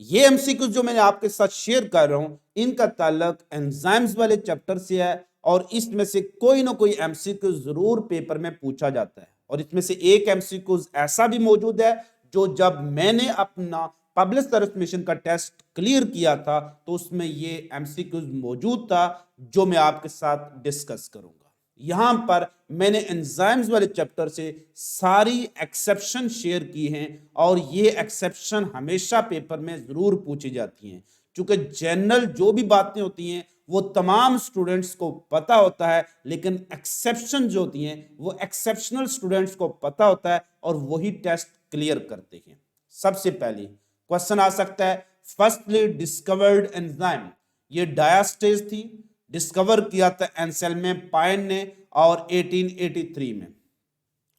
ये एमसीक्यू जो मैंने आपके साथ शेयर कर रहा हूं इनका ताल्लुक एंजाइम्स वाले चैप्टर से है और इसमें से कोई ना कोई एमसीक्यू जरूर पेपर में पूछा जाता है। और इसमें से एक एमसीक्यू ऐसा भी मौजूद है जो जब मैंने अपना पब्लिक सर्विस मिशन का टेस्ट क्लियर किया था तो उसमें ये एमसीक्यू मौजूद था जो मैं आपके साथ डिस्कस करूंगा। यहां पर मैंने एंजाइम्स वाले चैप्टर से सारी एक्सेप्शन शेयर की हैं और ये एक्सेप्शन हमेशा पेपर में जरूर पूछी जाती हैं। क्योंकि जनरल जो भी बातें होती हैं वो तमाम स्टूडेंट्स को पता होता है, लेकिन एक्सेप्शन जो होती हैं वो एक्सेप्शनल स्टूडेंट्स को पता होता है और वही टेस्ट क्लियर करते हैं। सबसे पहले क्वेश्चन आ सकता है, फर्स्टली डिस्कवर्ड एंजाइम, ये डायास्टेज थी, डिस्कवर किया था एंसेल्मे पाइन ने और 1883 में।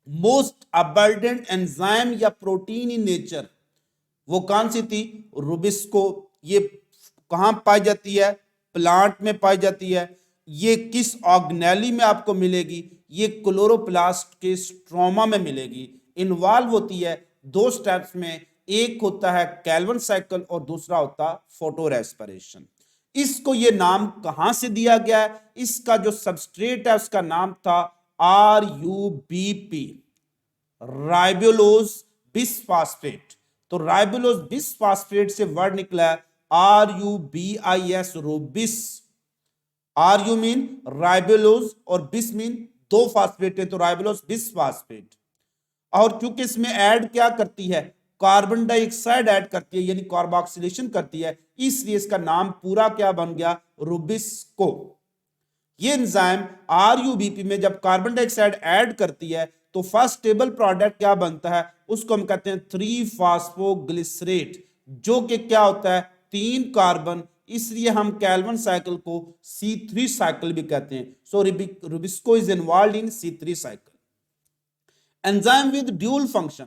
मोस्ट अबंडेंट एंजाइम या प्रोटीन इन नेचर वो कौन सी थी? रुबिस्को। ये कहां पाई जाती है? प्लांट में पाई जाती है। ये किस ऑर्गेनेली में आपको मिलेगी? ये क्लोरोप्लास्ट के स्ट्रोमा में मिलेगी। इन्वॉल्व होती है दो स्टेप्स में, एक होता है कैल्विन साइकिल और दूसरा होता है फोटो रेस्पिरेशन। इसको ये नाम कहां से दिया गया है? इसका जो सबस्ट्रेट है उसका नाम था RUBP, राइबोलोज बिसफास्फेट। तो राइबोलोज बिसफास्फेट से वर्ड निकला है RUBIS, रूबिस। RU मीन राइबोलोज और बिस मीन दो फास्फेट है, तो राइबोलोज बिसफास्फेट। और चूंकि इसमें ऐड क्या करती है? कार्बन डाइऑक्साइड ऐड करती है, यानी कार्बोक्सिलेशन करती है, इसलिए इसका नाम पूरा क्या बन गया? रुबिस्को। ये एंजाइम RUBP में जब कार्बन डाइऑक्साइड ऐड करती है तो फर्स्ट स्टेबल प्रोडक्ट क्या बनता है? उसको हम कहते हैं 3-फॉस्फोग्लिसरेट, जो कि क्या होता है? 3 कार्बन। इसलिए हम कैल्विन साइकिल को C3 साइकिल भी कहते हैं। So Rubisco is involve in C3 cycle. Enzyme with dual function,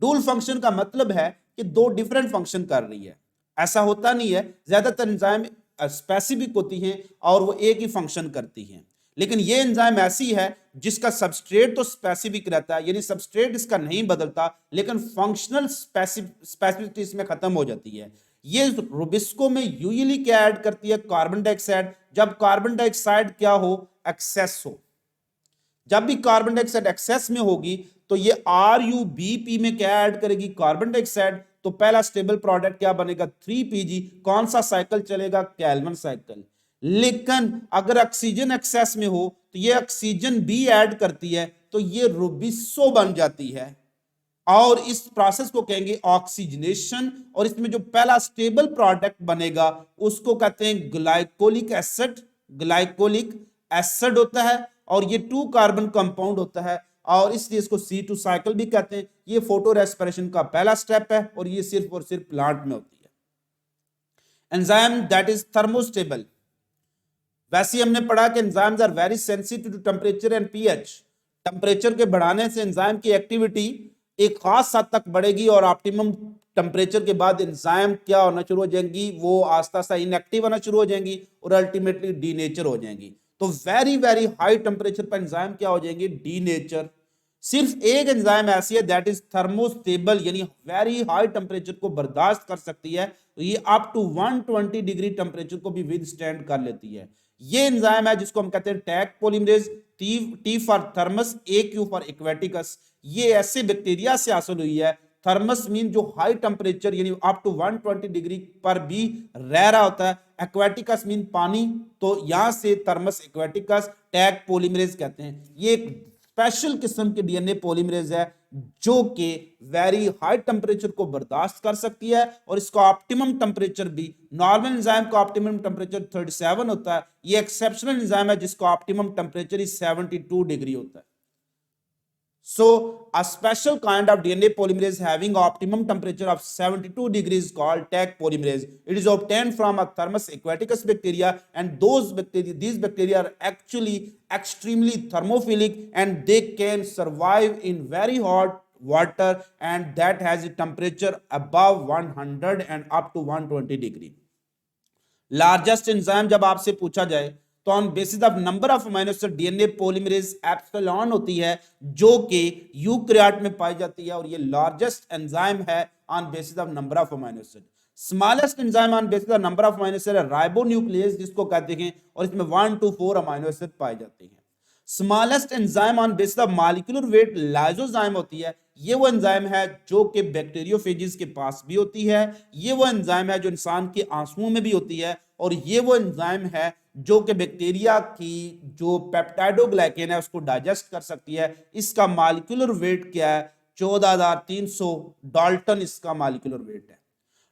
dual function का मतलब है कि दो डिफरेंट फंक्शन कर रही है। ऐसा होता नहीं है, ज्यादातर एंजाइम स्पेसिफिक होती हैं और वो एक ही फंक्शन करती हैं, लेकिन ये एंजाइम ऐसी है जिसका सबस्ट्रेट तो स्पेसिफिक रहता है, यानी सबस्ट्रेट इसका नहीं बदलता, लेकिन फंक्शनल स्पेसिफिसिटी इसमें खत्म हो जाती है। ये रुबिस्को में यूजुअली क्या ऐड करती है? Carbon dioxide. जब कार्बन डाइऑक्साइड क्या हो? एक्सेस हो। जब भी कार्बन डाइऑक्साइड एक्सेस में होगी तो ये RUBP में क्या ऐड करेगी? Carbon dioxide. तो पहला स्टेबल प्रोडक्ट क्या बनेगा? 3PG। कौन सा साइकिल चलेगा? Calvin cycle. लेकिन अगर ऑक्सीजन एक्सेस में हो तो ये ऑक्सीजन भी ऐड करती है, तो ये रुबिसो बन जाती है और इस प्रोसेस को कहेंगे ऑक्सीजनेशन। और इसमें जो पहला स्टेबल प्रोडक्ट बनेगा उसको कहते हैं ग्लाइकोलिक एसिड। ग्लाइकोलिक एसिड होता है और ये 2 कार्बन कंपाउंड होता है और इसलिए इसको C2 साइकिल भी कहते हैं। ये फोटो रेस्पिरेशन का पहला स्टेप है और ये सिर्फ और सिर्फ प्लांट में होती है। एंजाइम दैट इज थर्मोस्टेबल, वैसे हमने पढ़ा कि enzymes are very sensitive to temperature and pH। Temperature के बढ़ाने से एंजाइम की एक्टिविटी एक खास हद तक बढ़ेगी और ऑप्टिमम टेम्परेचर के बाद एंजाइम क्या होना शुरू हो जाएंगी? वो आस्ता आस्ता इनएक्टिव होना शुरू हो जाएंगी और अल्टीमेटली डीनेचर हो जाएंगी। तो वेरी वेरी हाई टेम्परेचर पर एंजाइम क्या हो जाएंगे? डीनेचर। सिर्फ एक एंजाइम ऐसी है दैट इज थर्मोस्टेबल, यानी वेरी हाई टेम्परेचर को बर्दाश्त कर सकती है, तो ये अप टू 120 डिग्री टेम्परेचर को भी विद स्टैंड कर लेती है। ये एंजाइम है जिसको हम कहते हैं tag polymerase. T for thermos, AQ for aquaticus. ये ऐसे बैक्टीरिया से हासिल हुई है। थर्मस मीन जो हाई टेम्परेचर यानी अप टू 120 डिग्री पर भी रह रहा होता है। एक्वेटिकस मीन पानी, तो यहां से थर्मस एक्वेटिकस टैग पॉलीमरेज कहते हैं। ये एक स्पेशल किस्म के DNA पॉलीमरेज है जो कि वेरी हाई टेम्परेचर को बर्दाश्त कर सकती है और इसका ऑप्टिमम टेम्परेचर भी, नॉर्मल एंजाइम का ऑप्टिमम टेम्परेचर 37 होता है, ये एक्सेप्शनल एंजाइम है जिसका ऑप्टिमम टेम्परेचर 72 डिग्री होता है। So a special kind of DNA polymerase having optimum temperature of 72 degrees called Taq polymerase. It is obtained from a Thermus aquaticus bacteria, and these bacteria are actually extremely thermophilic and they can survive in very hot water and that has a temperature above 100 and up to 120 degree. Largest enzyme जब आपसे पूछा जाए तो on basis of number of amino acid DNA polymerase epsilon होती है जो कि eukaryote में पाई जाती है और ये लार्जेस्ट एंजाइम है on basis of number of amino acid. Smallest enzyme on basis of number of amino acid है राइबोन्यूक्लियेज जिसको कहते हैं, और इसमें 1 to 4 अमीनो एसिड पाए जाते हैं। Smallest enzyme on basis of molecular weight lysozyme होती है। ये वो एंजाइम है जो कि बैक्टीरियोफेजेस के पास भी होती है, ये वो एंजाइम है जो इंसान के आंसुओं में भी होती है, और ये वो एंजाइम है जो कि बैक्टीरिया की जो पेप्टाइडोग्लाइकेन है उसको डाइजेस्ट कर सकती है। इसका मॉलिक्यूलर वेट क्या है? 14,300 डाल्टन इसका मॉलिक्यूलर वेट है।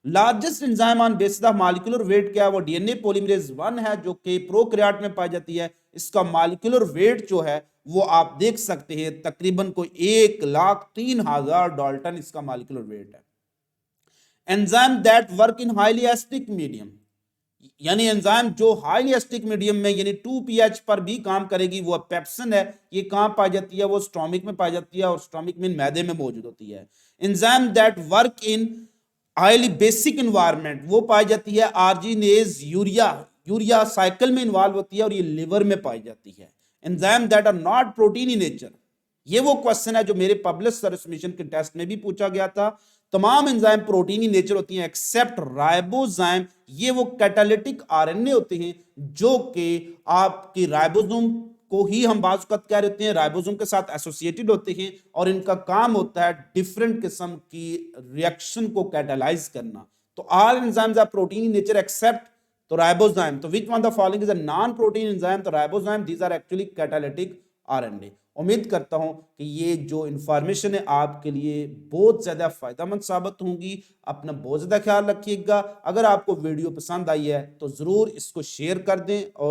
Largest enzyme on basis of molecular weight क्या है? वो डीएनए पॉलीमरेज 1 है जो कि प्रोकैरियोट में पाई जाती है। इसका मॉलिक्यूलर वेट जो है वो आप देख सकते हैं तकरीबन कोई 1,03,000 डाल्टन इसका मॉलिक्यूलर वेट है। Enzyme that work in highly acidic medium, यानी एंजाइम जो हाईली एसिडिक मीडियम में यानी 2 pH पर भी काम करेगी, वो पेप्सिन है। ये कहां पाई जाती है? वो स्टोमिक में पाई जाती है, और स्टोमिक में मैदे में मौजूद होती है। Enzyme that work in highly basic environment, वो पाई जाती है आर्जिनेज यूरिया साइकिल में इन्वॉल्व होती है, और ये लिवर में पाई जाती है। Enzyme that are not protein in nature, ये वो क्वेश्चन है जो मेरे पब्लिश सर्विस मिशन के टेस्ट में भी पूछा गया था। तमाम एंजाइम प्रोटीनी नेचर होती हैं एक्सेप्ट राइबोजाइम, ये वो कैटालिटिक आरएनए होते हैं जो कि आपकी राइबोसोम को ही हम बाज़ वक़्त कह रहे होते हैं, राइबोसोम के साथ एसोसिएटेड होते हैं, और इनका काम होता है डिफरेंट किस्म की रिएक्शन को कैटालाइज करना। तो all enzymes are protein in nature except तो राइबोजाइम। तो which one the following is a non protein enzyme? तो ribozyme, these are actually catalytic RNA. उम्मीद करता हूं कि ये जो इंफॉर्मेशन है आपके लिए बहुत ज़्यादा फायदेमंद साबित होंगी। अपना बहुत ज़्यादा ख्याल रखिएगा। अगर आपको वीडियो पसंद आई है तो ज़रूर इसको शेयर कर दें, और